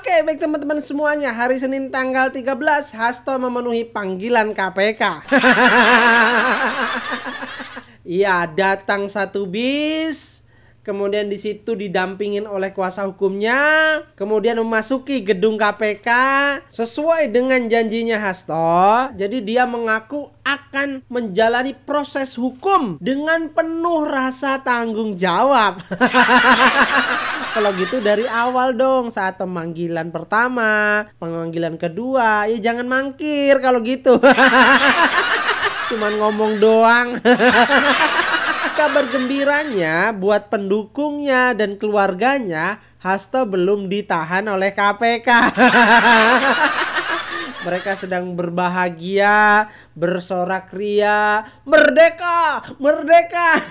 Oke, baik teman-teman semuanya, hari Senin tanggal 13, Hasto memenuhi panggilan KPK. Iya, datang satu bis, kemudian di situ didampingin oleh kuasa hukumnya, kemudian memasuki gedung KPK sesuai dengan janjinya Hasto. Jadi dia mengaku akan menjalani proses hukum dengan penuh rasa tanggung jawab. Kalau gitu dari awal dong, saat pemanggilan pertama, pemanggilan kedua, ya jangan mangkir kalau gitu. Cuman ngomong doang. Kabar gembiranya buat pendukungnya dan keluarganya, Hasto belum ditahan oleh KPK. Mereka sedang berbahagia, bersorak ria, merdeka, merdeka.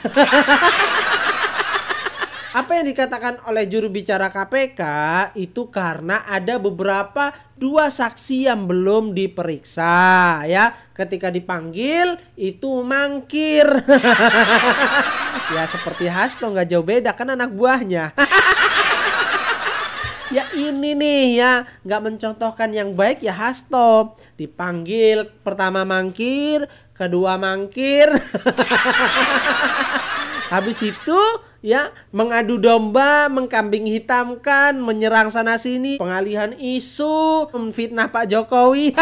Apa yang dikatakan oleh juru bicara KPK itu karena ada beberapa dua saksi yang belum diperiksa ya. Ketika dipanggil itu mangkir. Ya seperti Hasto, nggak jauh beda kan anak buahnya. Ya ini nih ya, nggak mencontohkan yang baik ya Hasto. Dipanggil pertama mangkir, kedua mangkir. Habis itu ya mengadu domba, mengkambing hitamkan, menyerang sana sini, pengalihan isu, memfitnah Pak Jokowi.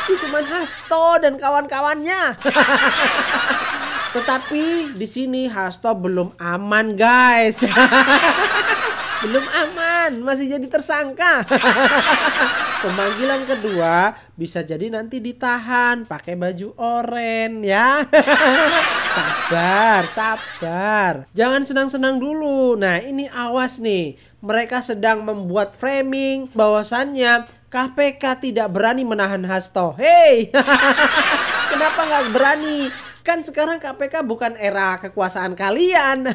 Itu cuman Hasto dan kawan-kawannya. Tetapi di sini Hasto belum aman, guys. Belum aman, masih jadi tersangka. Pemanggilan kedua bisa jadi nanti ditahan pakai baju oranye ya. Sabar, sabar. Jangan senang-senang dulu. Nah, ini awas nih. Mereka sedang membuat framing bahwasannya KPK tidak berani menahan Hasto. Hey, kenapa nggak berani? Kan sekarang KPK bukan era kekuasaan kalian.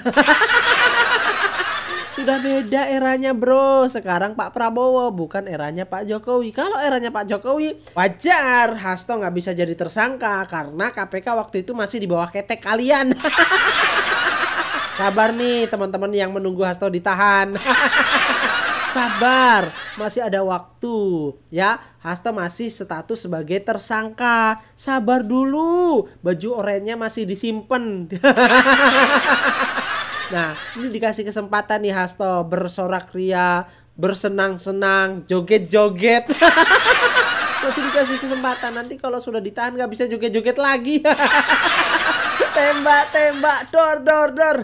Sudah beda eranya bro. Sekarang Pak Prabowo, bukan eranya Pak Jokowi. Kalau eranya Pak Jokowi, wajar Hasto nggak bisa jadi tersangka karena KPK waktu itu masih di bawah ketek kalian. Sabar nih teman-teman yang menunggu Hasto ditahan. Sabar, masih ada waktu ya. Hasto masih status sebagai tersangka. Sabar dulu, baju oranye masih disimpan. Nah, ini dikasih kesempatan nih Hasto bersorak ria, bersenang-senang, joget-joget. Masih dikasih kesempatan. Nanti kalau sudah ditahan nggak bisa joget-joget lagi. Tembak-tembak, dor.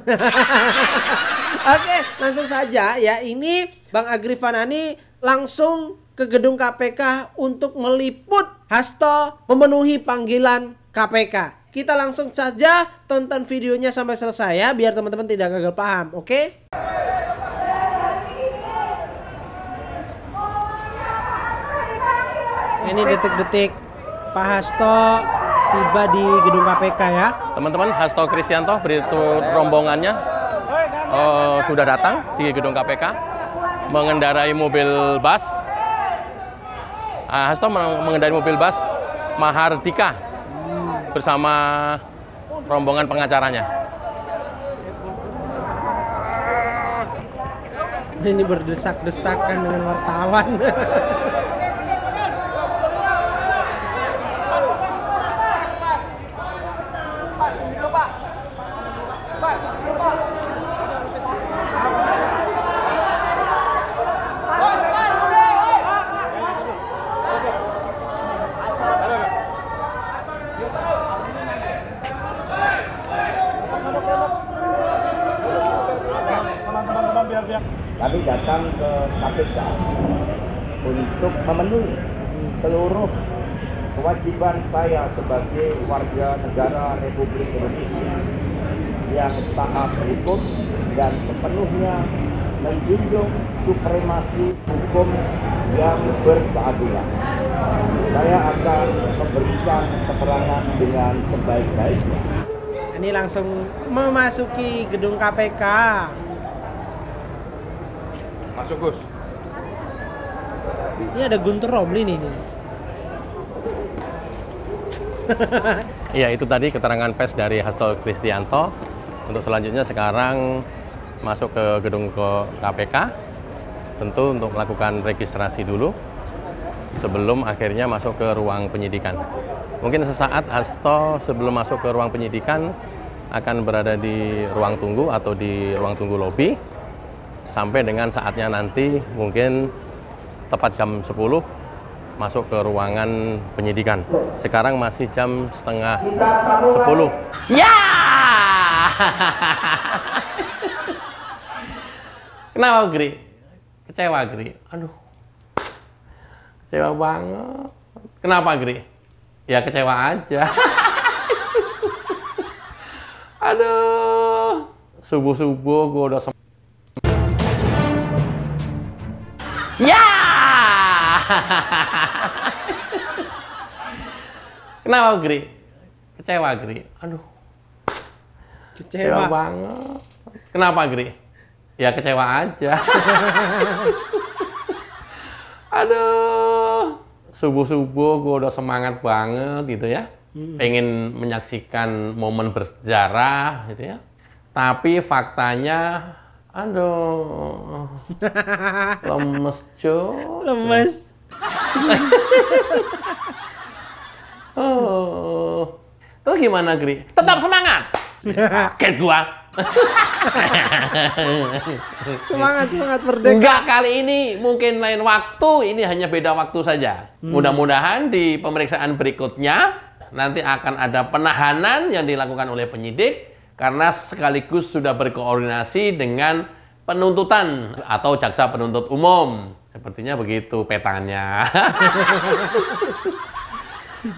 Oke, langsung saja ya. Ini Bang Agri Fanani langsung ke gedung KPK untuk meliput Hasto memenuhi panggilan KPK. Kita langsung saja tonton videonya sampai selesai ya, biar teman-teman tidak gagal paham, oke? Ini detik-detik Pak Hasto tiba di gedung KPK ya. Teman-teman, Hasto Kristianto berikut rombongannya sudah datang di gedung KPK mengendarai mobil bus. Hasto mengendarai mobil bus Mahardika bersama rombongan pengacaranya. Ini berdesak-desakan dengan wartawan. Kami datang ke KPK untuk memenuhi seluruh kewajiban saya sebagai warga negara Republik Indonesia yang taat hukum dan sepenuhnya menjunjung supremasi hukum yang berkeadilan. Saya akan memberikan keterangan dengan sebaik-baiknya. Ini langsung memasuki gedung KPK. Masuk, Gus. Ini ada Guntur Romli nih. Iya, itu tadi keterangan pers dari Hasto Kristianto. Untuk selanjutnya sekarang masuk ke gedung KPK tentu untuk melakukan registrasi dulu sebelum akhirnya masuk ke ruang penyidikan. Mungkin sesaat Hasto sebelum masuk ke ruang penyidikan akan berada di ruang tunggu atau di ruang tunggu lobi sampai dengan saatnya nanti mungkin tepat jam 10 masuk ke ruangan penyidikan. Sekarang masih jam setengah 10. Ya! Kenapa, Gri? Kecewa, Gri? Aduh. Kecewa banget. Kenapa, Gri? Ya kecewa aja. Aduh. Subuh-subuh gue udah ya! Kenapa, Gri? Kecewa, Gri? Aduh. Kecewa banget. Kenapa, Gri? Ya kecewa aja. Aduh. Subuh-subuh gue udah semangat banget gitu ya. Pengen menyaksikan momen bersejarah gitu ya. Tapi faktanya, aduh, lemes cuy. Lemes. Oh. Terus gimana, Gri? Tetap semangat. Kaget gua. Semangat merdeka. Enggak, kali ini mungkin lain waktu, ini hanya beda waktu saja. Mudah-mudahan di pemeriksaan berikutnya nanti akan ada penahanan yang dilakukan oleh penyidik karena sekaligus sudah berkoordinasi dengan penuntutan atau jaksa penuntut umum. Sepertinya begitu petanya.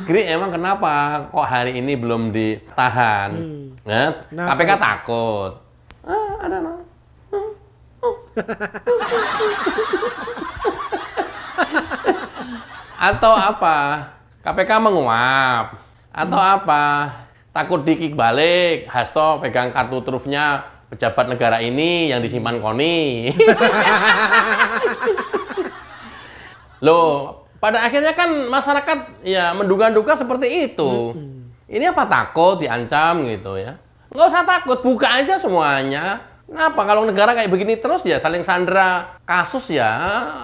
Gri, emang kenapa kok hari ini belum ditahan? KPK takut. Ada no. Atau apa? KPK menguap. Atau apa? Takut dikik balik. Hasto pegang kartu trufnya pejabat negara ini yang disimpan KONI. Loh, pada akhirnya kan masyarakat ya menduga-duga seperti itu. Ini apa takut diancam gitu ya? Nggak usah takut, buka aja semuanya. Kenapa? Kalau negara kayak begini terus ya saling sandera kasus ya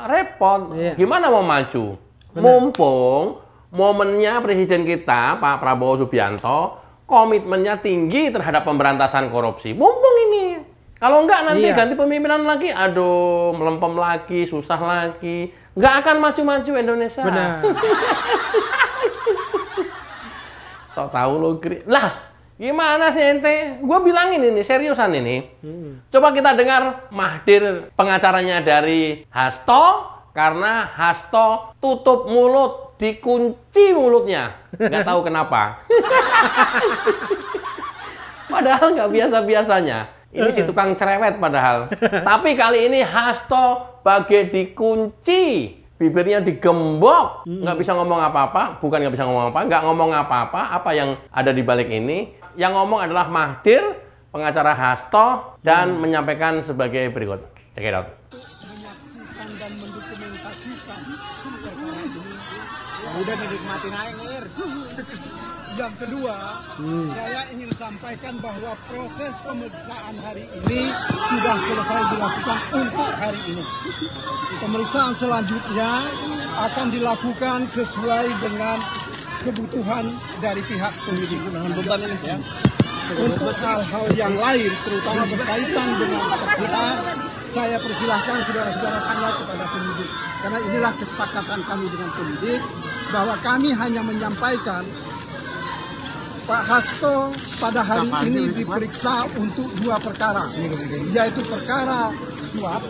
repot. Gimana mau maju? Mumpung momennya presiden kita Pak Prabowo Subianto komitmennya tinggi terhadap pemberantasan korupsi. Mumpung ini. Kalau enggak nanti ganti pemimpinan lagi, aduh melempem lagi, susah lagi. Nggak akan maju-maju Indonesia. Benar. So tahu lo, Gri. Lah, gimana sih ente? Gue bilangin ini, seriusan ini. Coba kita dengar Mahdir pengacaranya dari Hasto, karena Hasto tutup mulut, dikunci mulutnya. Nggak tahu kenapa. Padahal nggak biasa-biasanya. Ini si tukang cerewet padahal. Tapi kali ini Hasto bagai dikunci. Bibirnya digembok. Nggak bisa ngomong apa-apa. Bukan nggak bisa ngomong apa, nggak ngomong apa-apa. Apa yang ada di balik ini? Yang ngomong adalah Mahdir, pengacara Hasto, dan menyampaikan sebagai berikut. Check it out. Menyaksikan dan mendokumentasikan perkara ini. Udah dinikmatin air. Yang kedua, saya ingin sampaikan bahwa proses pemeriksaan hari ini sudah selesai dilakukan untuk hari ini. Pemeriksaan selanjutnya akan dilakukan sesuai dengan kebutuhan dari pihak penyidik. Ya. Untuk hal-hal yang lain, terutama berkaitan dengan kita, saya persilahkan saudara-saudara tanya kepada penyidik. Karena inilah kesepakatan kami dengan penyidik, bahwa kami hanya menyampaikan Pak Hasto pada hari ini diperiksa untuk 2 perkara, yaitu perkara suap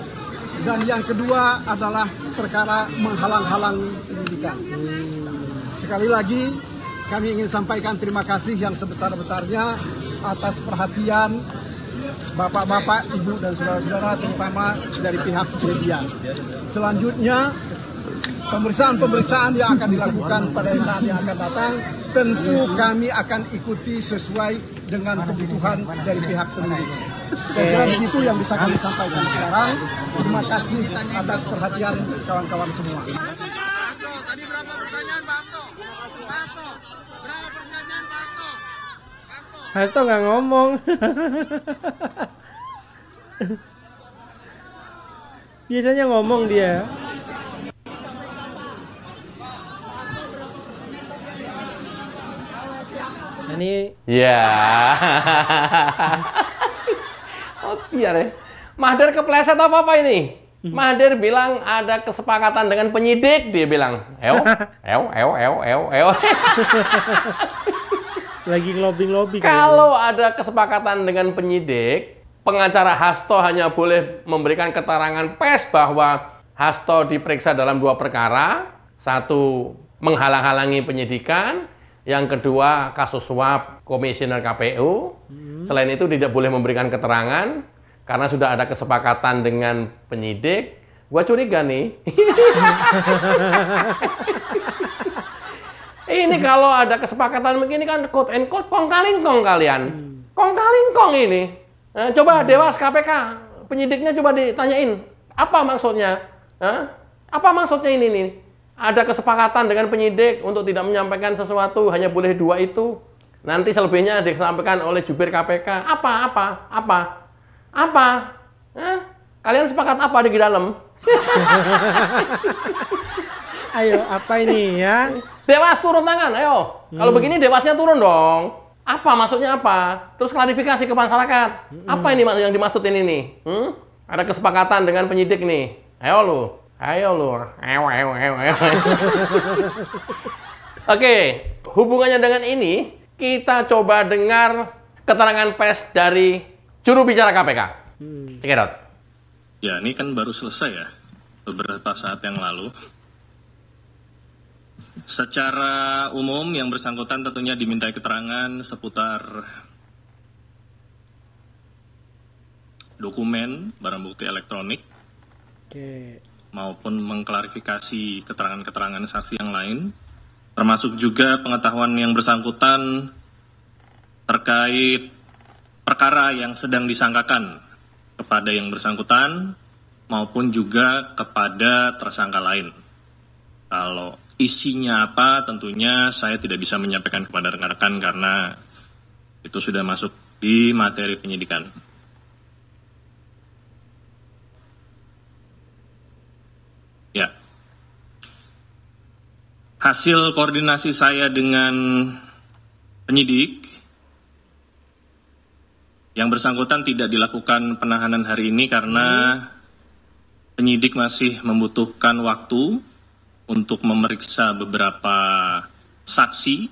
dan yang kedua adalah perkara menghalang-halangi penyidikan. Sekali lagi, kami ingin sampaikan terima kasih yang sebesar-besarnya atas perhatian Bapak-bapak, Ibu, dan saudara-saudara, terutama dari pihak media. Selanjutnya, pemeriksaan-pemeriksaan yang akan dilakukan pada saat yang akan datang, tentu kami akan ikuti sesuai dengan kebutuhan dari pihak penyidik. Saya kira begitu yang bisa kami sampaikan sekarang. Terima kasih atas perhatian kawan-kawan semua. Tadi berapa pertanyaan Pak Hasto? Berapa pertanyaan Pak Hasto? Hasto nggak ngomong. Biasanya ngomong dia. Ini Ya. Oh iya deh. Mahdir kepleset apa ini? Mahdir bilang ada kesepakatan dengan penyidik, dia bilang. Eo. lagi ngelobi-ngelobi. Kalau ada kesepakatan dengan penyidik, pengacara Hasto hanya boleh memberikan keterangan pers bahwa Hasto diperiksa dalam 2 perkara. Satu, menghalang-halangi penyidikan. Yang kedua, kasus suap komisioner KPU. Selain itu tidak boleh memberikan keterangan karena sudah ada kesepakatan dengan penyidik. Gua curiga nih. Ini kalau ada kesepakatan begini kan quote and quote kong kaling kong kalian. Kong kaling kong ini. Coba Dewas KPK, penyidiknya coba ditanyain, apa maksudnya? Apa maksudnya ini nih? Ada kesepakatan dengan penyidik untuk tidak menyampaikan sesuatu, hanya boleh 2 itu. Nanti selebihnya disampaikan oleh jubir KPK. Apa? Kalian sepakat apa di dalam? Ayo, apa ini ya? Dewas turun tangan, ayo. Kalau begini Dewasnya turun dong. Apa maksudnya apa? Terus klarifikasi ke masyarakat. Apa ini yang dimaksud ini nih? Ada kesepakatan dengan penyidik nih. Ayo lu. Ayo. Oke, hubungannya dengan ini, kita coba dengar keterangan pers dari juru bicara KPK. Cekidot. Ya, ini kan baru selesai ya, beberapa saat yang lalu. Secara umum, yang bersangkutan tentunya dimintai keterangan seputar dokumen, barang bukti elektronik, maupun mengklarifikasi keterangan-keterangan saksi yang lain, termasuk juga pengetahuan yang bersangkutan terkait perkara yang sedang disangkakan kepada yang bersangkutan maupun juga kepada tersangka lain. Kalau isinya apa, tentunya saya tidak bisa menyampaikan kepada rekan-rekan karena itu sudah masuk di materi penyidikan. Ya. Hasil koordinasi saya dengan penyidik, yang bersangkutan tidak dilakukan penahanan hari ini karena penyidik masih membutuhkan waktu untuk memeriksa beberapa saksi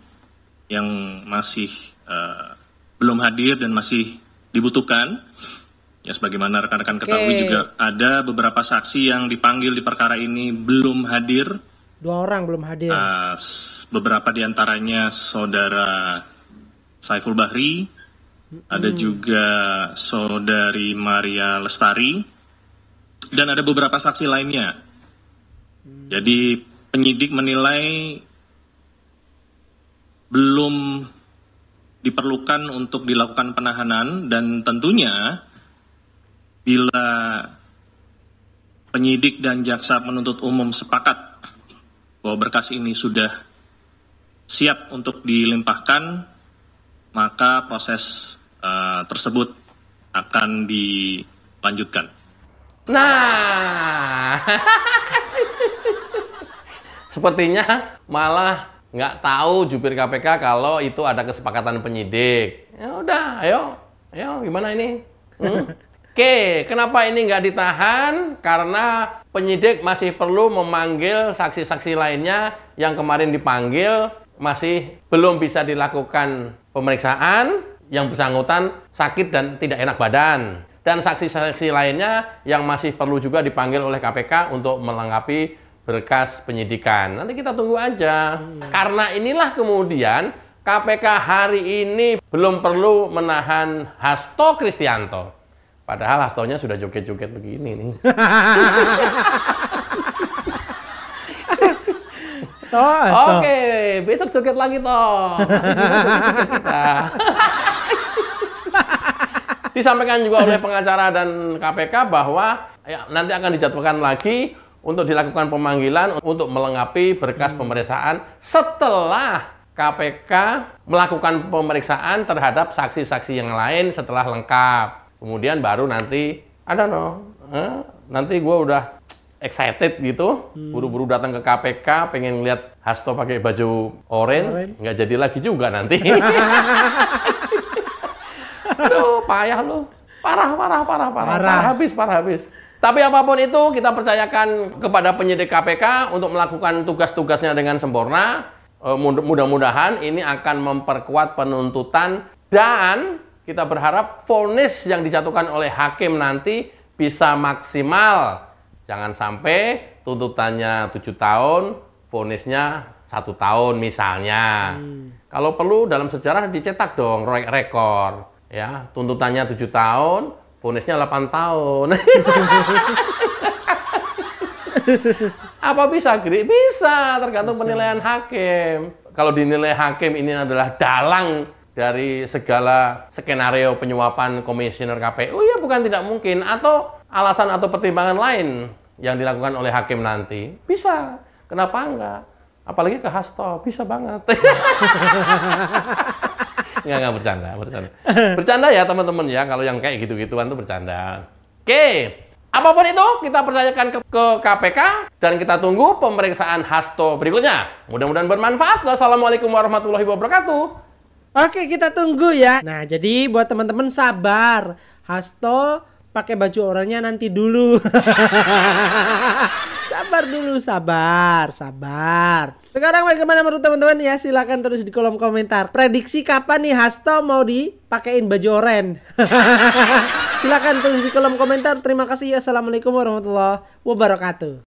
yang masih belum hadir dan masih dibutuhkan. Ya, sebagaimana rekan-rekan ketahui juga ada beberapa saksi yang dipanggil di perkara ini belum hadir. 2 orang belum hadir. Beberapa diantaranya saudara Saiful Bahri, ada juga saudari Maria Lestari, dan ada beberapa saksi lainnya. Jadi penyidik menilai belum diperlukan untuk dilakukan penahanan, dan tentunya bila penyidik dan jaksa penuntut umum sepakat bahwa berkas ini sudah siap untuk dilimpahkan, maka proses tersebut akan dilanjutkan. Nah, sepertinya malah nggak tahu jubir KPK kalau itu ada kesepakatan penyidik. Ya udah, ayo, gimana ini? Oke, kenapa ini nggak ditahan? Karena penyidik masih perlu memanggil saksi-saksi lainnya yang kemarin dipanggil, masih belum bisa dilakukan pemeriksaan, yang bersangkutan sakit dan tidak enak badan. Dan saksi-saksi lainnya yang masih perlu juga dipanggil oleh KPK untuk melengkapi berkas penyidikan. Nanti kita tunggu aja. Karena inilah kemudian KPK hari ini belum perlu menahan Hasto Kristianto. Padahal Hastonya sudah joget-joget begini nih. Oke, besok joget lagi toh. Disampaikan juga oleh pengacara dan KPK bahwa ya, nanti akan dijadwalkan lagi untuk dilakukan pemanggilan untuk melengkapi berkas pemeriksaan setelah KPK melakukan pemeriksaan terhadap saksi-saksi yang lain setelah lengkap. Kemudian baru nanti, nanti gue udah excited gitu, buru-buru datang ke KPK, pengen lihat Hasto pakai baju orange, nggak jadi lagi juga nanti. Aduh, payah lu. Parah habis. Tapi apapun itu, kita percayakan kepada penyidik KPK untuk melakukan tugas-tugasnya dengan sempurna. Mudah-mudahan ini akan memperkuat penuntutan dan kita berharap vonis yang dijatuhkan oleh hakim nanti bisa maksimal. Jangan sampai tuntutannya 7 tahun, vonisnya 1 tahun misalnya. Kalau perlu dalam sejarah dicetak dong rekor. Ya, tuntutannya 7 tahun, vonisnya 8 tahun. Apa bisa, Gri? Bisa, tergantung penilaian hakim. Kalau dinilai hakim ini adalah dalang dari segala skenario penyuapan komisioner KPU, ya bukan tidak mungkin. Atau alasan atau pertimbangan lain yang dilakukan oleh hakim nanti. Bisa. Kenapa enggak? Apalagi ke Hasto. Bisa banget. Enggak bercanda. Bercanda ya teman-teman ya. Kalau yang kayak gitu-gituan tuh bercanda. Oke. Apapun itu, kita percayakan ke KPK dan kita tunggu pemeriksaan Hasto berikutnya. Mudah-mudahan bermanfaat. Wassalamualaikum warahmatullahi wabarakatuh. Oke, kita tunggu ya. Nah, jadi buat teman-teman sabar. Hasto pakai baju oranye nanti dulu. Sabar dulu, sabar. Sekarang bagaimana menurut teman-teman ya? Silahkan tulis di kolom komentar. Prediksi kapan nih Hasto mau dipakein baju oranye? Silahkan tulis di kolom komentar. Terima kasih. Assalamualaikum warahmatullahi wabarakatuh.